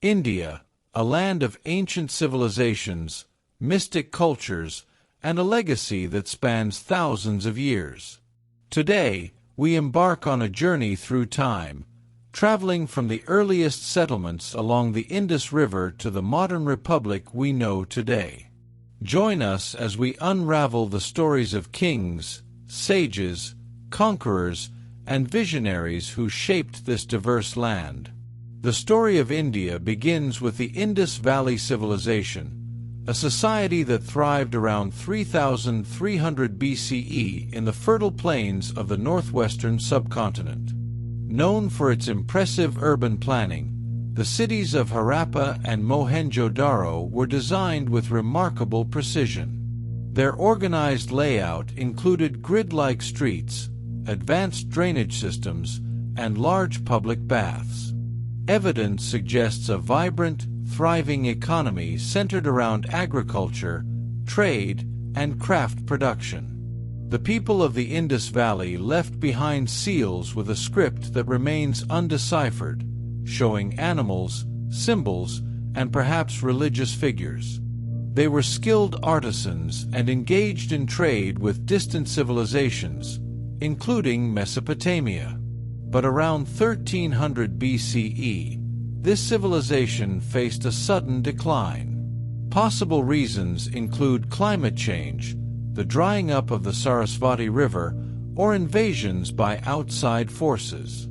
India, a land of ancient civilizations, mystic cultures, and a legacy that spans thousands of years. Today, we embark on a journey through time, traveling from the earliest settlements along the Indus River to the modern republic we know today. Join us as we unravel the stories of kings, sages, conquerors, and visionaries who shaped this diverse land. The story of India begins with the Indus Valley Civilization, a society that thrived around 3,300 BCE in the fertile plains of the northwestern subcontinent. Known for its impressive urban planning, the cities of Harappa and Mohenjo-daro were designed with remarkable precision. Their organized layout included grid-like streets, advanced drainage systems, and large public baths. Evidence suggests a vibrant, thriving economy centered around agriculture, trade, and craft production. The people of the Indus Valley left behind seals with a script that remains undeciphered, showing animals, symbols, and perhaps religious figures. They were skilled artisans and engaged in trade with distant civilizations, including Mesopotamia. But around 1300 BCE, this civilization faced a sudden decline. Possible reasons include climate change, the drying up of the Sarasvati River, or invasions by outside forces.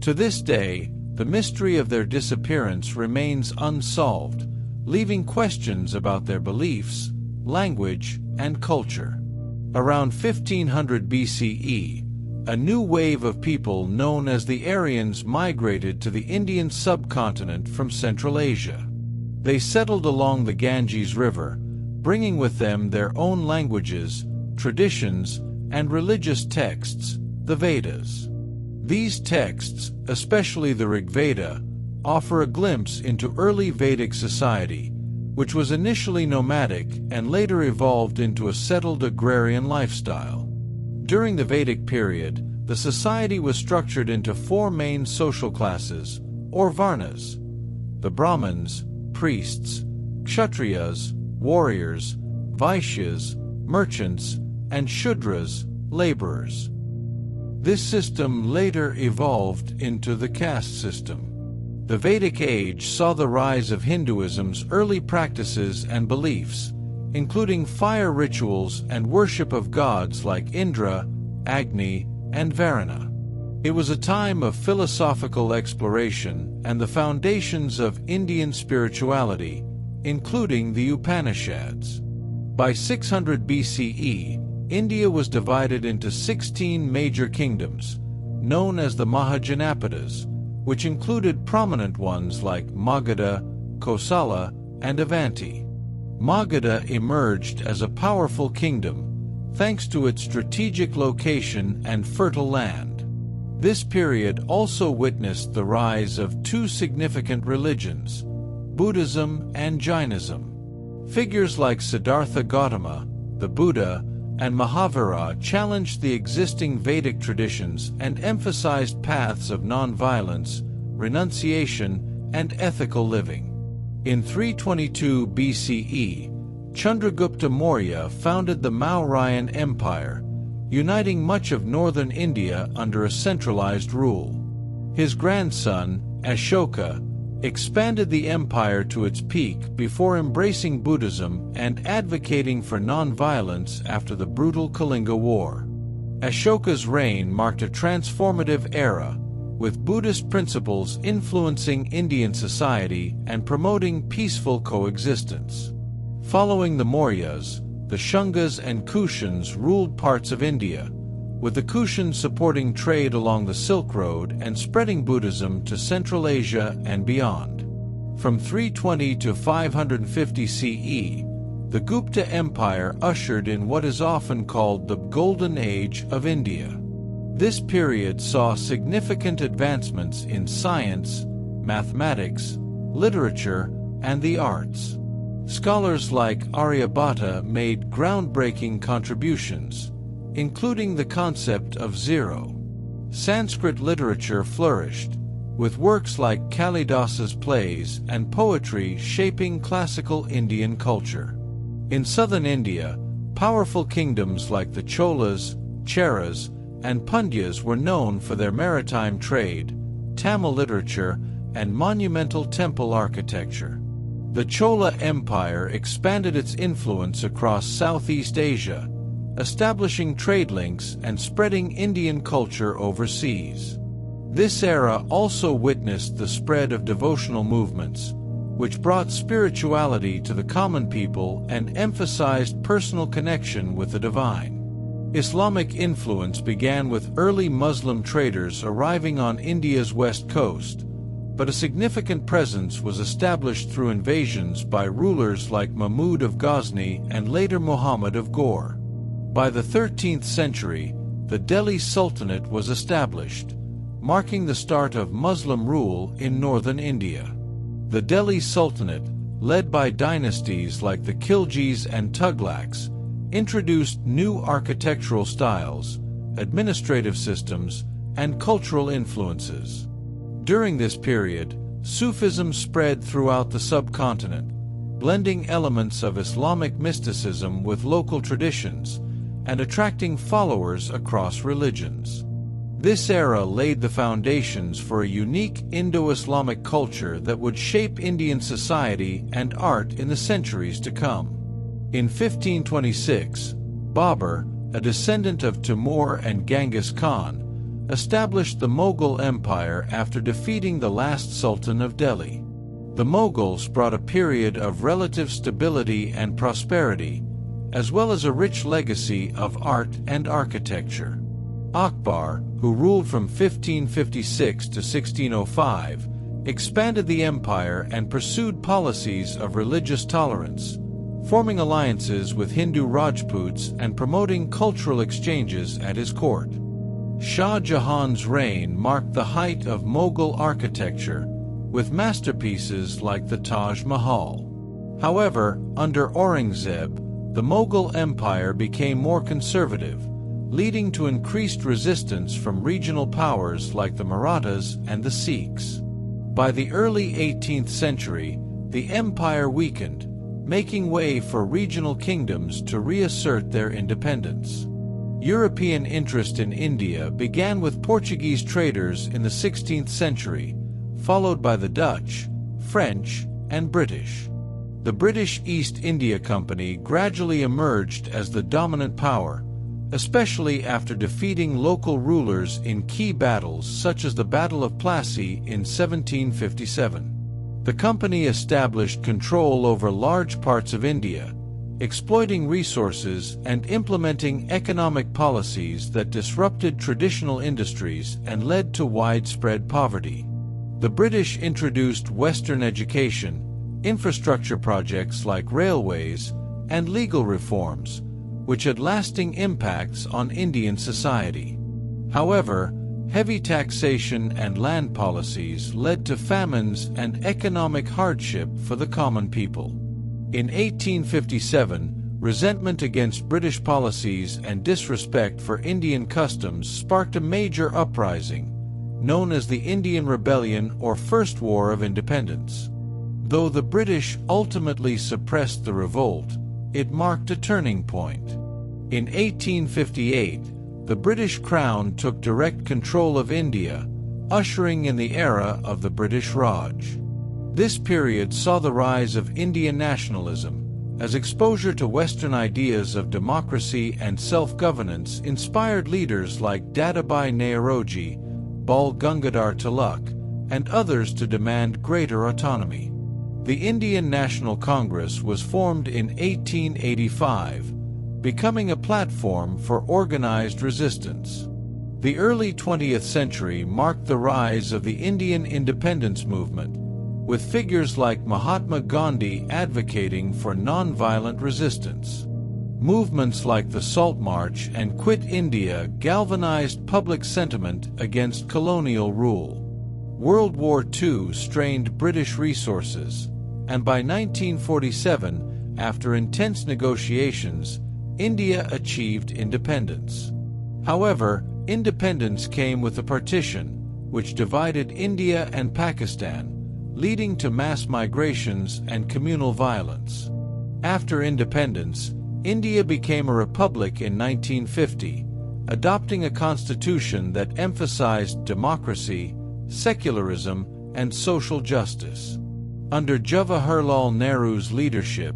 To this day, the mystery of their disappearance remains unsolved, leaving questions about their beliefs, language, and culture. Around 1500 BCE, a new wave of people known as the Aryans migrated to the Indian subcontinent from Central Asia. They settled along the Ganges River, bringing with them their own languages, traditions, and religious texts, the Vedas. These texts, especially the Rig Veda, offer a glimpse into early Vedic society, which was initially nomadic and later evolved into a settled agrarian lifestyle. During the Vedic period, the society was structured into four main social classes, or varnas: the Brahmins, priests; Kshatriyas, warriors; Vaishyas, merchants; and Shudras, laborers. This system later evolved into the caste system. The Vedic age saw the rise of Hinduism's early practices and beliefs, including fire rituals and worship of gods like Indra, Agni, and Varuna. It was a time of philosophical exploration and the foundations of Indian spirituality, including the Upanishads. By 600 BCE, India was divided into 16 major kingdoms, known as the Mahajanapadas, which included prominent ones like Magadha, Kosala, and Avanti. Magadha emerged as a powerful kingdom, thanks to its strategic location and fertile land. This period also witnessed the rise of two significant religions, Buddhism and Jainism. Figures like Siddhartha Gautama, the Buddha, and Mahavira challenged the existing Vedic traditions and emphasized paths of nonviolence, renunciation, and ethical living. In 322 BCE, Chandragupta Maurya founded the Mauryan Empire, uniting much of northern India under a centralized rule. His grandson, Ashoka, expanded the empire to its peak before embracing Buddhism and advocating for non-violence after the brutal Kalinga War. Ashoka's reign marked a transformative era, with Buddhist principles influencing Indian society and promoting peaceful coexistence. Following the Mauryas, the Shungas and Kushans ruled parts of India, with the Kushans supporting trade along the Silk Road and spreading Buddhism to Central Asia and beyond. From 320 to 550 CE, the Gupta Empire ushered in what is often called the Golden Age of India. This period saw significant advancements in science, mathematics, literature, and the arts. Scholars like Aryabhata made groundbreaking contributions, including the concept of zero. Sanskrit literature flourished, with works like Kalidasa's plays and poetry shaping classical Indian culture. In southern India, powerful kingdoms like the Cholas, Cheras, and Pandyas were known for their maritime trade, Tamil literature, and monumental temple architecture. The Chola Empire expanded its influence across Southeast Asia, establishing trade links and spreading Indian culture overseas. This era also witnessed the spread of devotional movements, which brought spirituality to the common people and emphasized personal connection with the divine. Islamic influence began with early Muslim traders arriving on India's west coast, but a significant presence was established through invasions by rulers like Mahmud of Ghazni and later Muhammad of Ghor. By the 13th century, the Delhi Sultanate was established, marking the start of Muslim rule in northern India. The Delhi Sultanate, led by dynasties like the Khiljis and Tughlaqs, introduced new architectural styles, administrative systems, and cultural influences. During this period, Sufism spread throughout the subcontinent, blending elements of Islamic mysticism with local traditions and attracting followers across religions. This era laid the foundations for a unique Indo-Islamic culture that would shape Indian society and art in the centuries to come. In 1526, Babur, a descendant of Timur and Genghis Khan, established the Mughal Empire after defeating the last Sultan of Delhi. The Mughals brought a period of relative stability and prosperity, as well as a rich legacy of art and architecture. Akbar, who ruled from 1556 to 1605, expanded the empire and pursued policies of religious tolerance, forming alliances with Hindu Rajputs and promoting cultural exchanges at his court. Shah Jahan's reign marked the height of Mughal architecture, with masterpieces like the Taj Mahal. However, under Aurangzeb, the Mughal Empire became more conservative, leading to increased resistance from regional powers like the Marathas and the Sikhs. By the early 18th century, the empire weakened, making way for regional kingdoms to reassert their independence. European interest in India began with Portuguese traders in the 16th century, followed by the Dutch, French, and British. The British East India Company gradually emerged as the dominant power, especially after defeating local rulers in key battles such as the Battle of Plassey in 1757. The company established control over large parts of India, exploiting resources and implementing economic policies that disrupted traditional industries and led to widespread poverty. The British introduced Western education, infrastructure projects like railways, and legal reforms, which had lasting impacts on Indian society. However, heavy taxation and land policies led to famines and economic hardship for the common people. In 1857, resentment against British policies and disrespect for Indian customs sparked a major uprising, known as the Indian Rebellion or First War of Independence. Though the British ultimately suppressed the revolt, it marked a turning point. In 1858, the British Crown took direct control of India, ushering in the era of the British Raj. This period saw the rise of Indian nationalism, as exposure to Western ideas of democracy and self-governance inspired leaders like Dadabhai Naoroji, Bal Gangadhar Tilak, and others to demand greater autonomy. The Indian National Congress was formed in 1885, becoming a platform for organized resistance. The early 20th century marked the rise of the Indian independence movement, with figures like Mahatma Gandhi advocating for nonviolent resistance. Movements like the Salt March and Quit India galvanized public sentiment against colonial rule. World War II strained British resources, and by 1947, after intense negotiations, India achieved independence. However, independence came with a partition, which divided India and Pakistan, leading to mass migrations and communal violence. After independence, India became a republic in 1950, adopting a constitution that emphasized democracy, secularism, and social justice. Under Jawaharlal Nehru's leadership,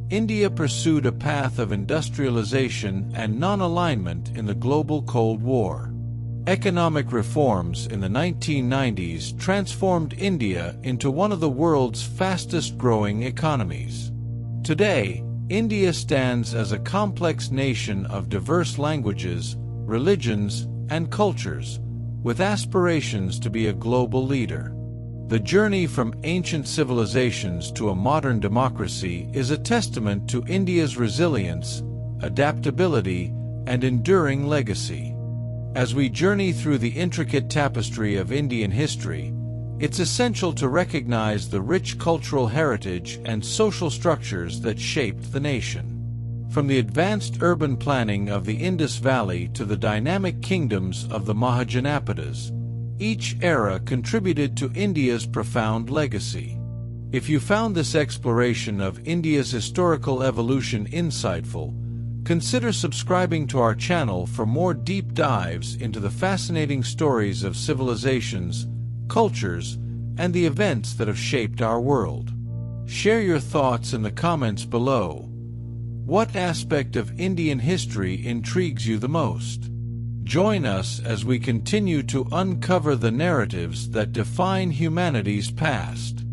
India pursued a path of industrialization and non-alignment in the global Cold War. Economic reforms in the 1990s transformed India into one of the world's fastest-growing economies. Today, India stands as a complex nation of diverse languages, religions, and cultures, with aspirations to be a global leader. The journey from ancient civilizations to a modern democracy is a testament to India's resilience, adaptability, and enduring legacy. As we journey through the intricate tapestry of Indian history, it's essential to recognize the rich cultural heritage and social structures that shaped the nation. From the advanced urban planning of the Indus Valley to the dynamic kingdoms of the Mahajanapadas, each era contributed to India's profound legacy. If you found this exploration of India's historical evolution insightful, consider subscribing to our channel for more deep dives into the fascinating stories of civilizations, cultures, and the events that have shaped our world. Share your thoughts in the comments below. What aspect of Indian history intrigues you the most? Join us as we continue to uncover the narratives that define humanity's past.